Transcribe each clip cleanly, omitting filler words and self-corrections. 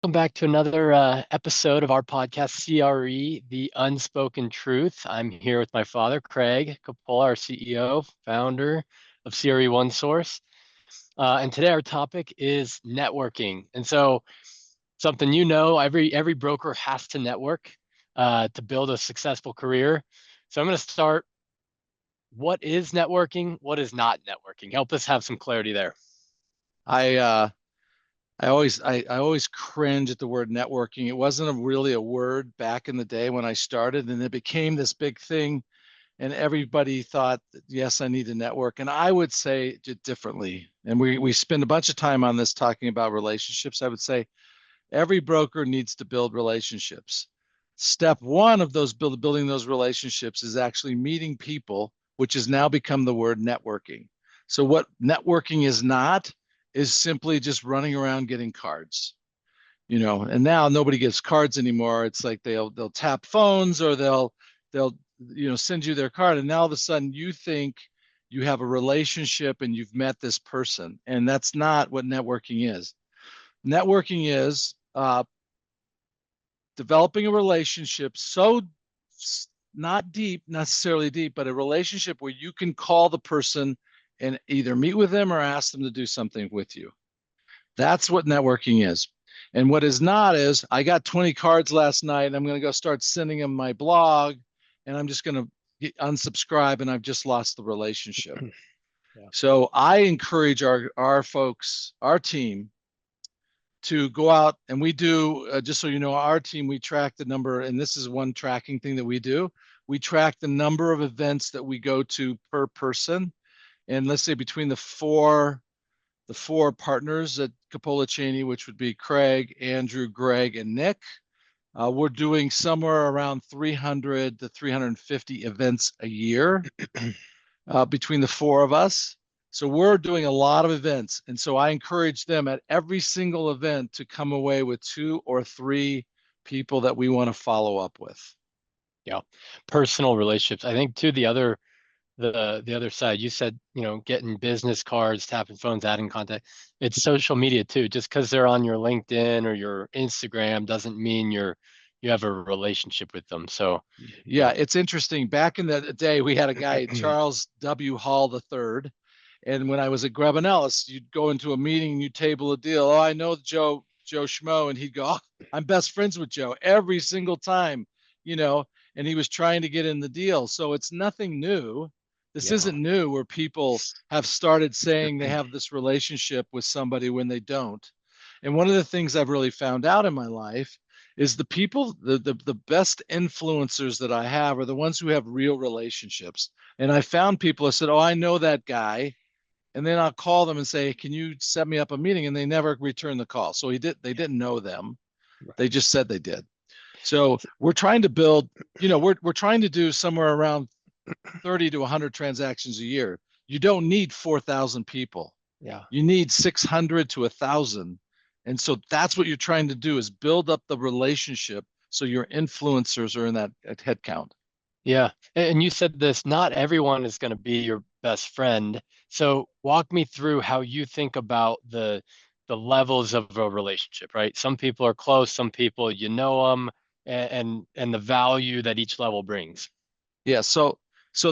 Welcome back to another episode of our podcast, CRE, The Unspoken Truth. I'm here with my father, Craig Capola, our CEO, founder of CRE One Source. And today our topic is networking. And so something every broker has to network to build a successful career. So I'm going to start. What is networking? What is not networking? Help us have some clarity there. I uh I always cringe at the word networking. It wasn't really a word back in the day when I started, and it became this big thing, and everybody thought, yes, I need to network. And I would say it differently. And we spend a bunch of time on this talking about relationships. I would say every broker needs to build relationships. Step one of building those relationships is actually meeting people, which has now become the word networking. So what networking is not is simply just running around getting cards. And now nobody gives cards anymore. It's like they'll tap phones, or they'll send you their card, and now all of a sudden you think you have a relationship and you've met this person, and that's not what networking is. Networking is developing a relationship, so not deep, necessarily deep, but a relationship where you can call the person and either meet with them or ask them to do something with you. That's what networking is. And what is not is, I got 20 cards last night and I'm going to go start sending them my blog, and I'm just going to unsubscribe, and I've just lost the relationship. Yeah. So I encourage our folks, our team, to go out, and we do, just so you know, our team, we track the number, and this is one tracking thing that we do. We track the number of events that we go to per person. And let's say between the four partners at Capola Cheney, which would be Craig, Andrew, Greg, and Nick, we're doing somewhere around 300 to 350 events a year between the four of us. So we're doing a lot of events. And so I encourage them at every single event to come away with two or three people that we want to follow up with. Yeah. Personal relationships. I think too, the other side, you said, getting business cards, tapping phones, adding contact. It's social media too. Just because they're on your LinkedIn or your Instagram doesn't mean you have a relationship with them. So, Yeah, it's interesting. Back in the day, we had a guy, Charles W. Hall the third. And when I was at Grubb and Ellis, you'd go into a meeting and you table a deal. Oh, I know Joe Schmo. And he'd go, oh, I'm best friends with Joe every single time, you know, and he was trying to get in the deal. So it's nothing new. This yeah. isn't new, where people have started saying they have this relationship with somebody when they don't. And one of the things I've really found out in my life is the people, the best influencers that I have are the ones who have real relationships. And I found people that said, oh, I know that guy. And then I'll call them and say, can you set me up a meeting? And they never return the call. So they didn't know them. They Right. just said they did. So we're trying to build, we're trying to do somewhere around 30 to 100 transactions a year. You don't need 4,000 people. Yeah. You need 600 to 1,000. And so that's what you're trying to do, is build up the relationship so your influencers are in that head count. Yeah. And you said this, not everyone is going to be your best friend. So walk me through how you think about the levels of a relationship, right? Some people are close, some people you know them, and the value that each level brings. Yeah. So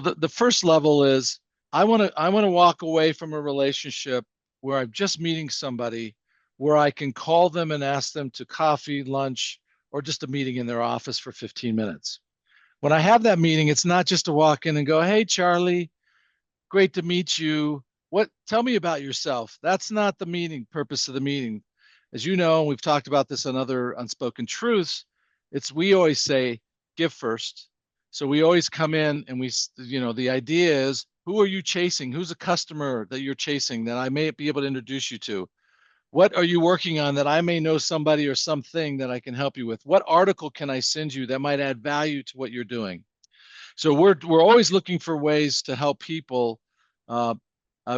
the first level is, I want to walk away from a relationship where I'm just meeting somebody, where I can call them and ask them to coffee, lunch, or just a meeting in their office for 15 minutes. When I have that meeting, it's not just to walk in and go, hey, Charlie, great to meet you. Tell me about yourself. That's not the meeting purpose of the meeting. As you know, we've talked about this on other unspoken truths. We always say, give first. So we always come in and the idea is, who are you chasing? Who's a customer that you're chasing that I may be able to introduce you to? What are you working on that I may know somebody or something that I can help you with? What article can I send you that might add value to what you're doing? So we're always looking for ways to help people. Uh,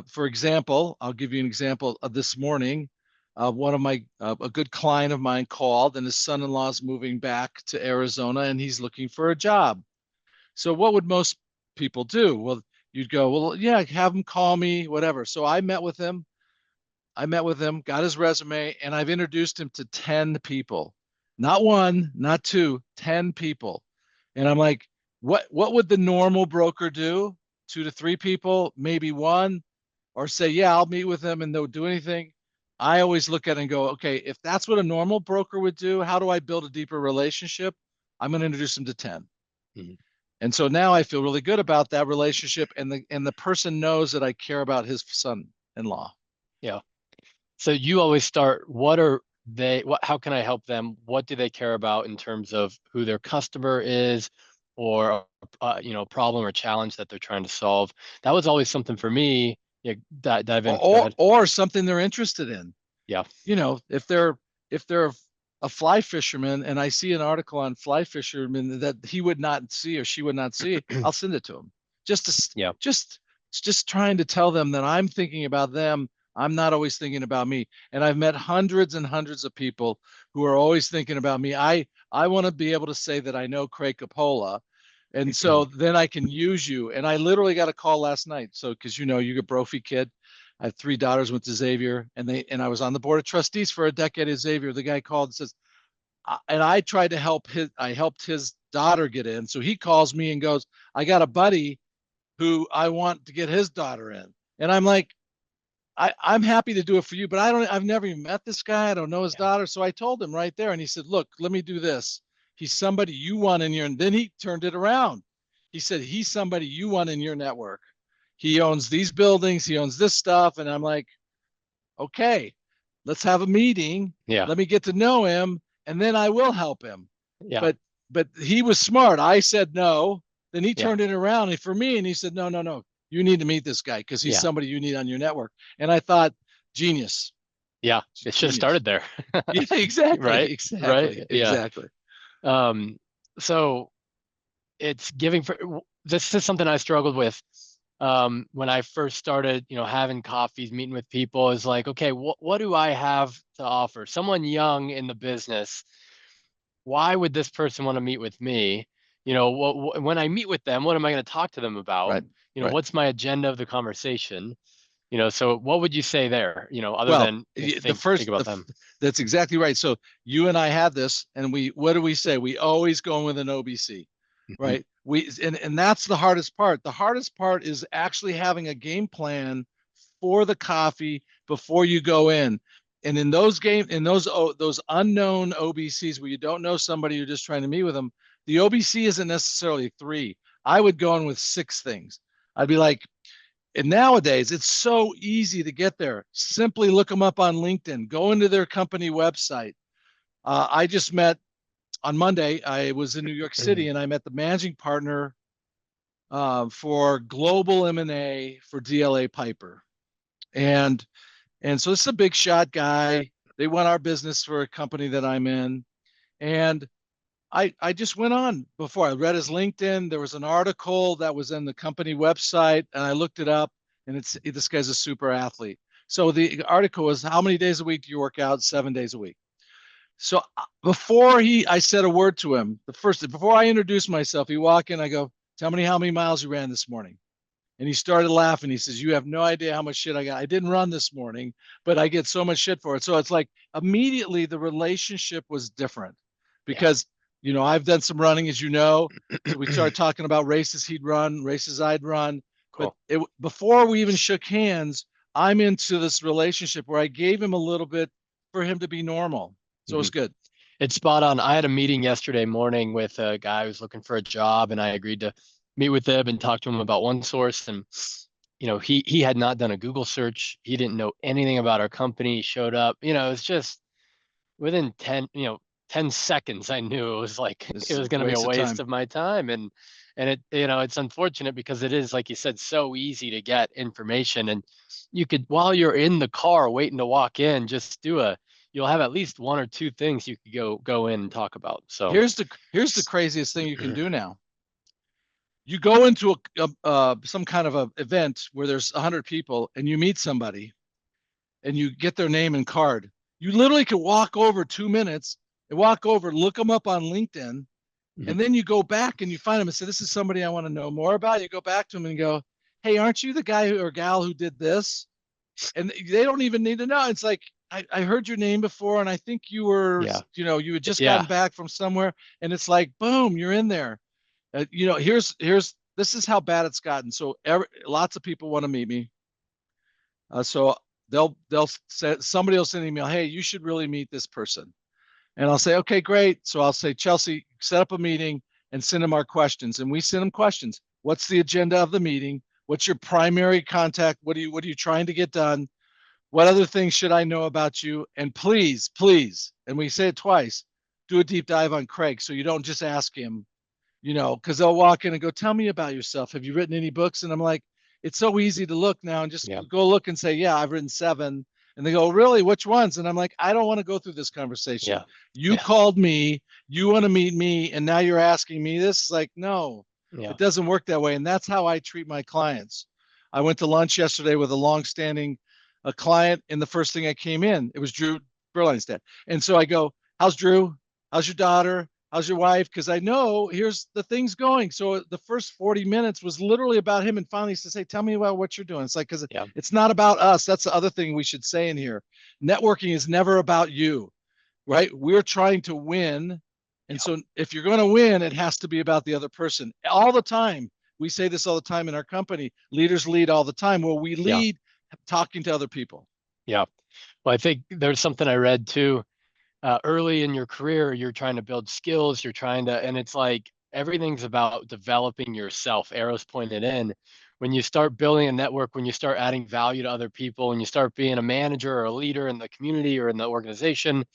for example, I'll give you an example of this morning. One of my A good client of mine called, and his son-in-law is moving back to Arizona, and he's looking for a job. So what would most people do? Well, you'd go, well, yeah, have him call me, whatever. So I met with him. I met with him, got his resume, and I've introduced him to 10 people. Not one, not two, 10 people. And I'm like, what would the normal broker do? 2 to 3 people, maybe one, or say, yeah, I'll meet with them and they'll do anything. I always look at it and go, okay, if that's what a normal broker would do, how do I build a deeper relationship? I'm going to introduce them to 10. Mhm. And so now I feel really good about that relationship, and the person knows that I care about his son-in-law. Yeah. So you always start, what are they, how can I help them? What do they care about in terms of who their customer is, or problem or challenge that they're trying to solve? That was always something for me. Yeah, dive in. Go ahead. Or something they're interested in. Yeah. If they're a fly fisherman and I see an article on fly fishermen that he would not see or she would not see, I'll send it to him. Yeah. Just trying to tell them that I'm thinking about them. I'm not always thinking about me. And I've met hundreds and hundreds of people who are always thinking about me. I want to be able to say that I know Craig Coppola. And so then I can use you. And I literally got a call last night. So, because you're a Brophy kid. I have 3 daughters, went to Xavier, and I was on the board of trustees for a decade at Xavier. The guy called and says, and I tried to I helped his daughter get in. So he calls me and goes, I got a buddy who I want to get his daughter in. And I'm like, I'm happy to do it for you, but I've never even met this guy. I don't know his daughter. So I told him right there, and he said, look, let me do this. He's somebody you want in your, and then he turned it around. He said, he's somebody you want in your network. He owns these buildings, he owns this stuff. And I'm like, okay, let's have a meeting. Yeah. Let me get to know him, and then I will help him. Yeah. But he was smart. I said no. Then he turned it around for me, and he said, no. You need to meet this guy because he's somebody you need on your network. And I thought, genius. Yeah. It should have started there. Yeah, exactly. Right. Exactly. Right. Yeah. Exactly. So it's giving for, this is something I struggled with. When I first started, having coffees, meeting with people, is like, okay, what do I have to offer? Someone young in the business, why would this person want to meet with me? When I meet with them, what am I going to talk to them about? Right. Right. What's my agenda of the conversation? So what would you say there, other Well, than think about them? That's exactly right. So you and I had this, and what do we say? We always go in with an OBC, right? And that's the hardest part. The hardest part is actually having a game plan for the coffee before you go in. And in those those unknown OBCs where you don't know somebody, you're just trying to meet with them, the OBC isn't necessarily 3. I would go in with 6 things. I'd be like, and nowadays it's so easy to get there. Simply look them up on LinkedIn, go into their company website. I just met on Monday, I was in New York City, and I met the managing partner for global M&A for DLA Piper. And so this is a big shot guy. They won our business for a company that I'm in. And I just went on before I read his LinkedIn. There was an article that was in the company website, and I looked it up, and this guy's a super athlete. So the article was, how many days a week do you work out? 7 days a week. So before I said a word to him, before I introduced myself, he walked in, I go, tell me how many miles you ran this morning. And he started laughing. He says, you have no idea how much shit I got. I didn't run this morning, but I get so much shit for it. So it's like immediately the relationship was different because I've done some running, as you know. So we started talking about races he'd run, races I'd run. Cool. But before we even shook hands, I'm into this relationship where I gave him a little bit for him to be normal. So it was good. It's spot on. I had a meeting yesterday morning with a guy who's looking for a job, and I agreed to meet with him and talk to him about OneSource. And he had not done a Google search. He didn't know anything about our company. He showed up. It's just within 10 seconds, I knew it was like it was going to be a waste of my time. And it, it's unfortunate because it is, like you said, so easy to get information, and you could, while you're in the car waiting to walk in, just you'll have at least 1 or 2 things you could go in and talk about. So here's the craziest thing you can do now. You go into some kind of a event where there's 100 people, and you meet somebody, and you get their name and card. You literally could walk over 2 minutes and look them up on LinkedIn, and then you go back and you find them and say, this is somebody I want to know more about. You go back to them and go, hey, aren't you the guy or gal who did this? and they don't even need to know. It's like, I heard your name before, and I think you were, Yeah. you had just gotten Yeah. back from somewhere, and it's like, boom, you're in there. This is how bad it's gotten. So lots of people want to meet me. So they'll say, somebody will send an email, hey, you should really meet this person. And I'll say, okay, great. So I'll say, Chelsea, set up a meeting and send them our questions. And we send them questions. What's the agenda of the meeting? What's your primary contact? What are you trying to get done? What other things should I know about you? And please, please, and we say it twice, do a deep dive on Craig. So you don't just ask him, because they'll walk in and go, tell me about yourself. Have you written any books? And I'm like, it's so easy to look now and just Yeah. go look and say, yeah, I've written 7. And they go, really? Which ones? And I'm like, I don't want to go through this conversation. Yeah. You Yeah. called me, you want to meet me, and now you're asking me this. It's like, no, Yeah. it doesn't work that way. And that's how I treat my clients. I went to lunch yesterday with a longstanding a client, and the first thing I came in, it was Drew Berlinstead. And so I go, how's Drew? How's your daughter? How's your wife? Because I know here's the things going. So the first 40 minutes was literally about him. And finally, he says, hey, tell me about what you're doing. It's like, because Yeah. it's not about us. That's the other thing we should say in here. Networking is never about you, right? We're trying to win. And so if you're going to win, it has to be about the other person all the time. We say this all the time in our company. Leaders lead all the time. Well, we Yeah. lead talking to other people. Yeah. Well, I think there's something I read too. Early in your career, you're trying to build skills, and it's like everything's about developing yourself, arrows pointed in. When you start building a network, when you start adding value to other people, when you start being a manager or a leader in the community or in the organization,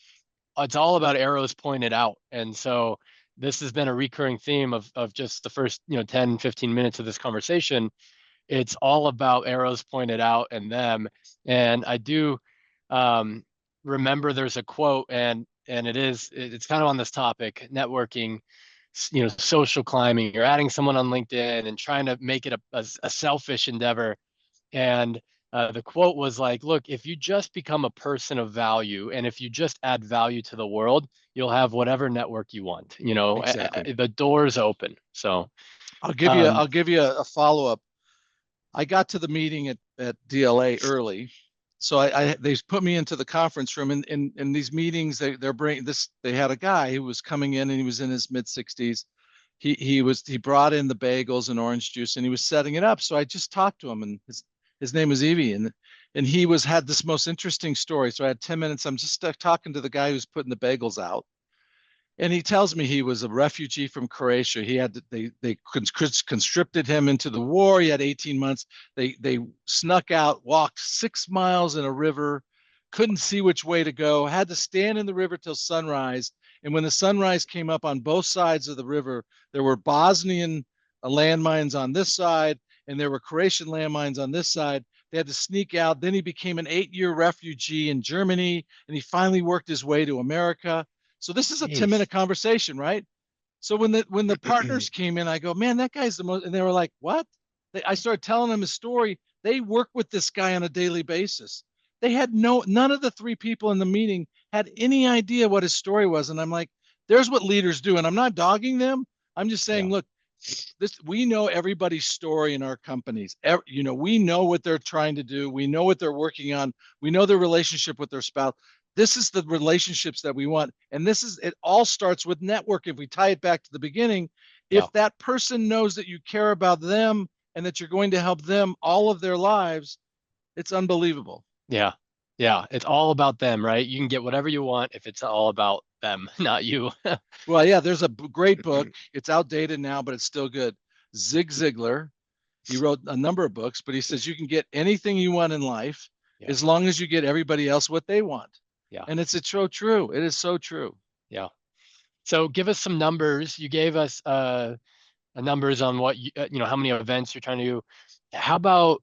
it's all about arrows pointed out. And so this has been a recurring theme of just the first, 10, 15 minutes of this conversation. It's all about arrows pointed out and them. And I do um, remember there's a quote, and it's kind of on this topic, networking, social climbing. You're adding someone on LinkedIn and trying to make it a selfish endeavor. And the quote was like, look, if you just become a person of value and if you just add value to the world, you'll have whatever network you want. Exactly. The door's open. So, I'll um, give you a follow up. I got to the meeting at DLA early. So they put me into the conference room, and in these meetings they're bringing this. They had a guy who was coming in and he was in his mid 60s. He brought in the bagels and orange juice and he was setting it up. So I just talked to him, and his name was Evie, and he had this most interesting story. So I had 10 minutes. I'm just talking to the guy who's putting the bagels out. And he tells me he was a refugee from Croatia. They conscripted him into the war. He had 18 months. They snuck out, walked 6 miles in a river, couldn't see which way to go, had to stand in the river till sunrise. And when the sunrise came up on both sides of the river, there were Bosnian landmines on this side, and there were Croatian landmines on this side. They had to sneak out. Then he became an 8-year refugee in Germany, and he finally worked his way to America. So this is a 10-minute geez. conversation, right? So when the partners came in, I go, man, that guy's the most, and they were like, what? I started telling them his story. They work with this guy on a daily basis. They had none of the 3 people in the meeting had any idea what his story was. And I'm like, there's what leaders do. And I'm not dogging them. I'm just saying, Yeah. look, we know everybody's story in our companies. We know what they're trying to do. We know what they're working on. We know their relationship with their spouse. This is the relationships that we want. And it all starts with network. If we tie it back to the beginning, Yeah. if that person knows that you care about them and that you're going to help them all of their lives, it's unbelievable. Yeah. Yeah. It's all about them, right? You can get whatever you want if it's all about them, not you. Well, yeah, there's a great book. It's outdated now, but it's still good. Zig Ziglar, he wrote a number of books, but he says you can get anything you want in life Yeah. as long as you get everybody else what they want. Yeah. And it's so true. It is so true. Yeah. So give us some numbers. You gave us numbers on what how many events you're trying to do. How about,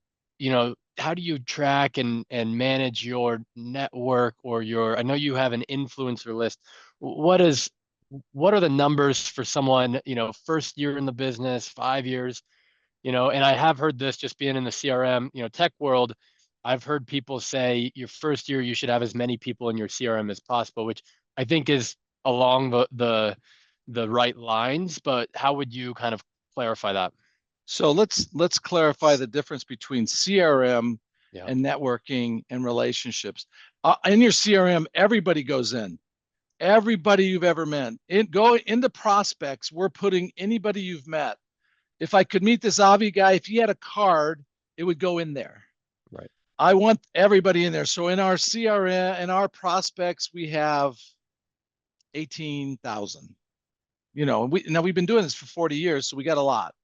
how do you track and manage your network or I know you have an influencer list. What is what are the numbers for someone, first year in the business, 5 years, and I have heard this just being in the CRM, tech world. I've heard people say your first year you should have as many people in your CRM as possible, which I think is along the right lines, but how would you kind of clarify that? So let's clarify the difference between CRM Yeah. and networking and relationships. In your CRM, everybody goes in. Everybody you've ever met. Go into prospects. We're putting anybody you've met. If I could meet this Avi guy, if he had a card, it would go in there. Right. I want everybody in there. So in our CRM and our prospects, we have 18,000. We've been doing this for 40 years, so we got a lot.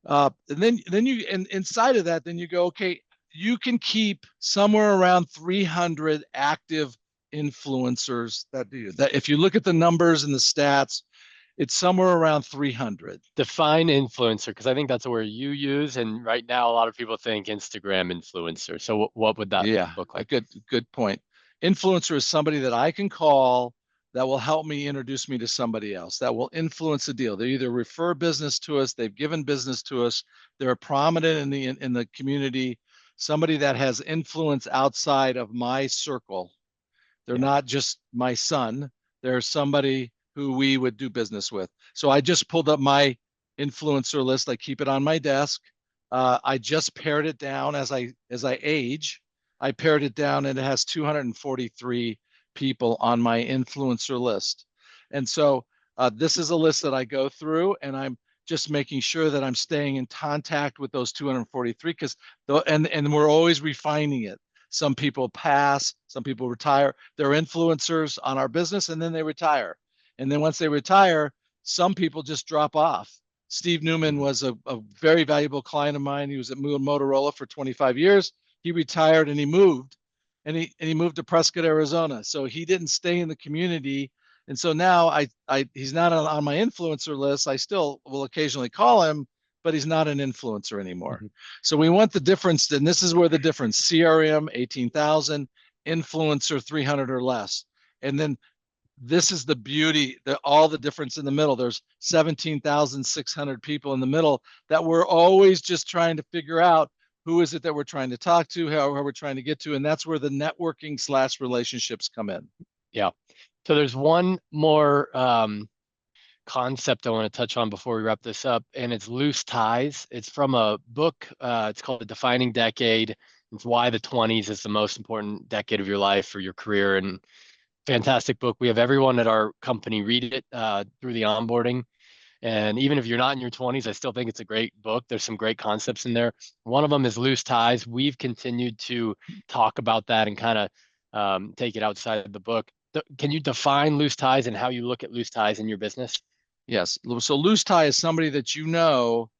And then you and inside of that, then you go, okay, you can keep somewhere around 300 active influencers that do that. If you look at the numbers and the stats, it's somewhere around 300. Define influencer, because I think that's a word you use, and right now a lot of people think Instagram influencer. So what would that Yeah, look a like? good point. Influencer is somebody that I can call that will help me introduce me to somebody else that will influence a deal. They either refer business to us, they've given business to us, they're prominent in the community, somebody that has influence outside of my circle. They're Yeah. not just my son. They're somebody who we would do business with. So I just pulled up my influencer list. I keep it on my desk. I just pared it down as I age. I pared it down and it has 243 people on my influencer list. And so this is a list that I go through, and I'm just making sure that I'm staying in contact with those 243 because and we're always refining it. Some people pass, some people retire. They're influencers on our business and then they retire. And then once they retire, some people just drop off. Steve Newman Mhm. was a very valuable client of mine. He was at Motorola for 25 years. He retired and he moved, and he moved to Prescott, Arizona. So he didn't stay in the community. And so now he's not on my influencer list. I still will occasionally call him, but he's not an influencer anymore. Mhm. So we want the difference, and this is where the difference: CRM 18,000, influencer 300 or less. And then this is the beauty, all the difference in the middle. There's 17,600 people in the middle that we're always just trying to figure out who is it that we're trying to talk to, how we're trying to get to, and that's where the networking / relationships come in. Yeah. So there's one more concept I want to touch on before we wrap this up, and it's loose ties. It's from a book. It's called The Defining Decade. It's why the 20s is the most important decade of your life or your career. And fantastic book. We have everyone at our company read it through the onboarding. And even if you're not in your 20s, I still think it's a great book. There's some great concepts in there. One of them is loose ties. We've continued to talk about that and kind of take it outside of the book. Can you define loose ties and how you look at loose ties in your business? Yes. So loose tie is somebody that you know,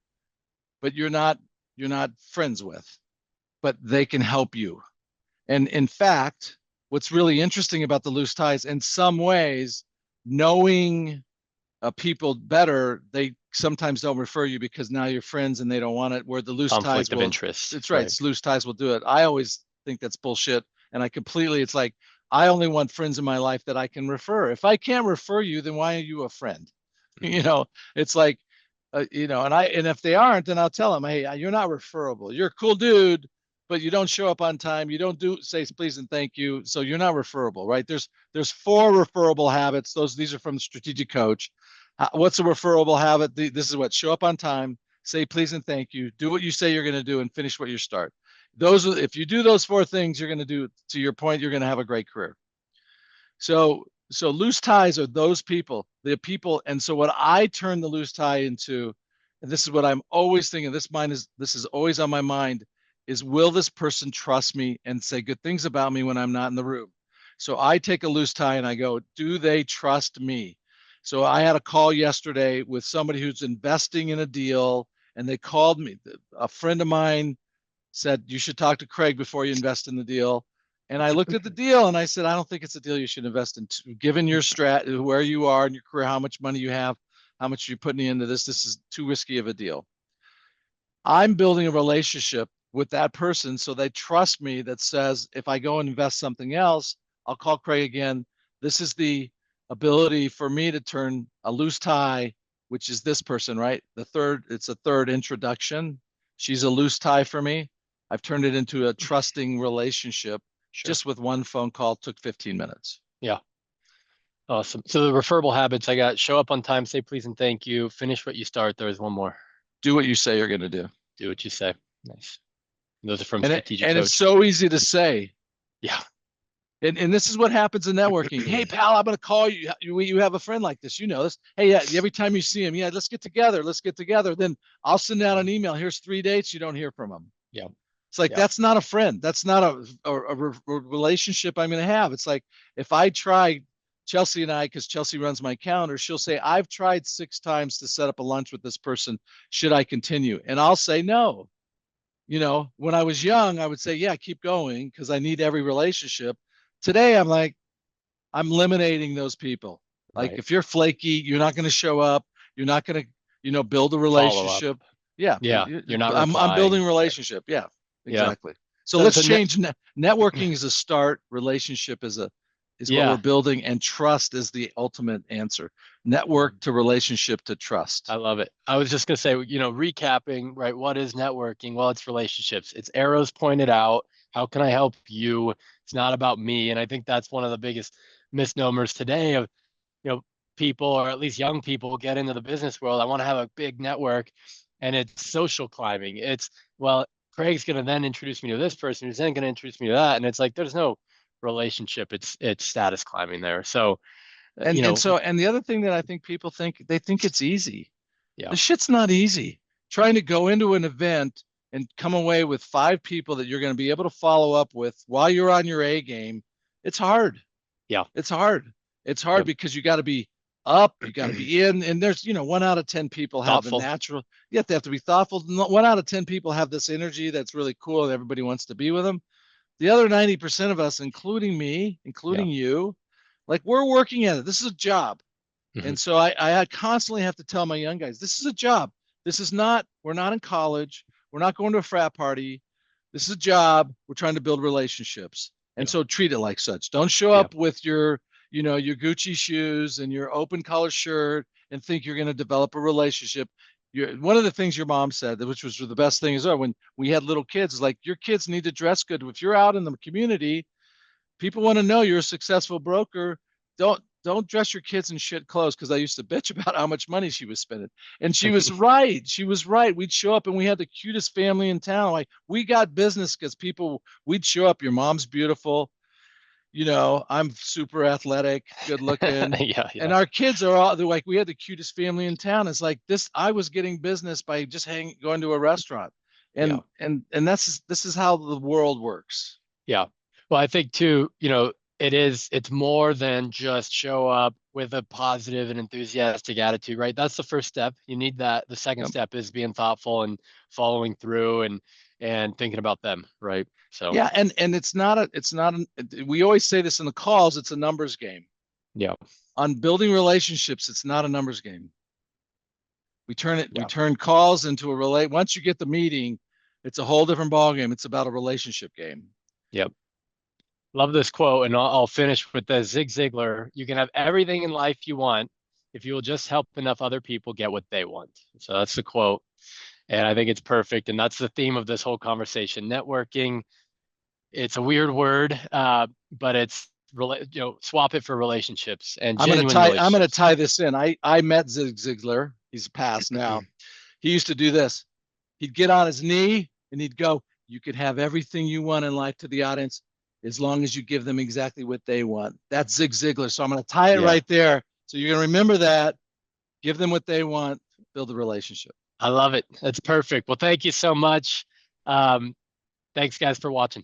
but you're not friends with, but they can help you. And in fact, what's really interesting about the loose ties, in some ways, knowing people better, they sometimes don't refer you because now you're friends and they don't want it. Where the loose ties Conflict of will, interest, it's right. right? It's loose ties will do it. I always think that's bullshit. And it's like, I only want friends in my life that I can refer. If I can't refer you, then why are you a friend? Mhm. It's like, and if they aren't, then I'll tell them, hey, you're not referable. You're a cool dude, but you don't show up on time. You don't say please and thank you. So you're not referable, right? There's 4 referable habits. These are from the Strategic Coach. What's a referable habit? This is what: show up on time, say please and thank you, do what you say you're going to do, and finish what you start. If you do those 4 things, you're going to do, to your point, you're going to have a great career. So loose ties are those people, the people. And so what I turn the loose tie into, and this is what I'm always thinking, this is always on my mind, is will this person trust me and say good things about me when I'm not in the room? So I take a loose tie and I go, do they trust me? So I had a call yesterday with somebody who's investing in a deal, and they called me. A friend of mine said, you should talk to Craig before you invest in the deal. And I looked at the deal and I said, I don't think it's a deal you should invest in. Given your where you are in your career, how much money you have, how much you're putting into this is too risky of a deal. I'm building a relationship with that person so they trust me, that says, if I go and invest something else, I'll call Craig again. This is the ability for me to turn a loose tie, which is this person, right? It's a third introduction. She's a loose tie for me. I've turned it into a trusting relationship Sure. just with one phone call. Took 15 minutes. Yeah. Awesome. So the referable habits I got: show up on time, say please and thank you, finish what you start. There was one more. Do what you say you're going to do. Do what you say. Nice. Those are from And Strategic it's Coach. so easy to say. Yeah. And this is what happens in networking. Hey, pal, I'm going to call you. You have a friend like this. You know this. Hey, yeah, every time you see him, yeah, let's get together. Let's get together. Then I'll send out an email. Here's 3 dates. You don't hear from him. Yeah. It's like, Yeah. that's not a friend. That's not a relationship I'm going to have. It's like, if I try, Chelsea and I, because Chelsea runs my calendar, she'll say, I've tried 6 times to set up a lunch with this person. Should I continue? And I'll say no. When I was young, I would say, yeah, keep going because I need every relationship. Today, I'm like, I'm eliminating those people. Like, Right. if you're flaky, you're not going to show up. You're not going to, build a relationship. Yeah. You're not I'm building a replying. relationship. Yeah, Yeah. exactly. So So- let's so change. Networking is a start. Relationship is what Yeah. we're building, and trust is the ultimate answer. Network to relationship to trust. I love it. I was just gonna say, recapping, right? What is networking? Well, it's relationships. It's arrows pointed out. How can I help you? It's not about me. And I think that's one of the biggest misnomers today of, people, or at least young people, get into the business world. I want to have a big network, and it's social climbing. It's, well, Craig's gonna then introduce me to this person, who's then gonna introduce me to that, and it's like there's no relationship. It's status climbing there. So, And the other thing that I think people think, they think it's easy. Yeah. The shit's not easy. Trying to go into an event and come away with 5 people that you're going to be able to follow up with while you're on your A game, it's hard. Yeah. It's hard. It's hard Yep. because you got to be up, you got to be in, and there's, 1 out of 10 people have Thoughtful. the natural. You have to be thoughtful. 1 out of 10 people have this energy that's really cool and everybody wants to be with them. The other 90% of us, including me, including you, like, we're working at it. This is a job. And so I constantly have to tell my young guys, this is a job. We're not in college. We're not going to a frat party. This is a job. We're trying to build relationships. And so treat it like such. Don't show up with your Gucci shoes and your open collar shirt and think you're going to develop a relationship. One of the things your mom said, which was the best thing, is when we had little kids, is like, your kids need to dress good. If you're out in the community, people want to know you're a successful broker. Don't dress your kids in shit clothes, because I used to bitch about how much money she was spending. And she was right. She was right. We'd show up and we had the cutest family in town. Like, we got business because we'd show up. Your mom's beautiful. I'm super athletic, good looking. Yeah. And our kids they're like, we had the cutest family in town. It's like this, I was getting business by just going to a restaurant. And this is how the world works. Yeah. Well, I think too, it's more than just show up with a positive and enthusiastic attitude, right? That's the first step. You need that. The second step is being thoughtful and following through and thinking about them, right? So yeah, and we always say this in the calls, it's a numbers game. Yeah. On building relationships, it's not a numbers game. We turn calls into once you get the meeting, it's a whole different ballgame. It's about a relationship game. Yep. Love this quote, and I'll finish with the Zig Ziglar. You can have everything in life you want if you will just help enough other people get what they want. So that's the quote. And I think it's perfect. And that's the theme of this whole conversation. Networking, it's a weird word, but it's, swap it for relationships and genuine relationships. I'm going to tie this in. I met Zig Ziglar. He's passed now. He used to do this. He'd get on his knee and he'd go, you could have everything you want in life, to the audience, as long as you give them exactly what they want. That's Zig Ziglar. So I'm going to tie it right there. So you're going to remember that. Give them what they want. Build a relationship. I love it. That's perfect. Well, thank you so much. Thanks, guys, for watching.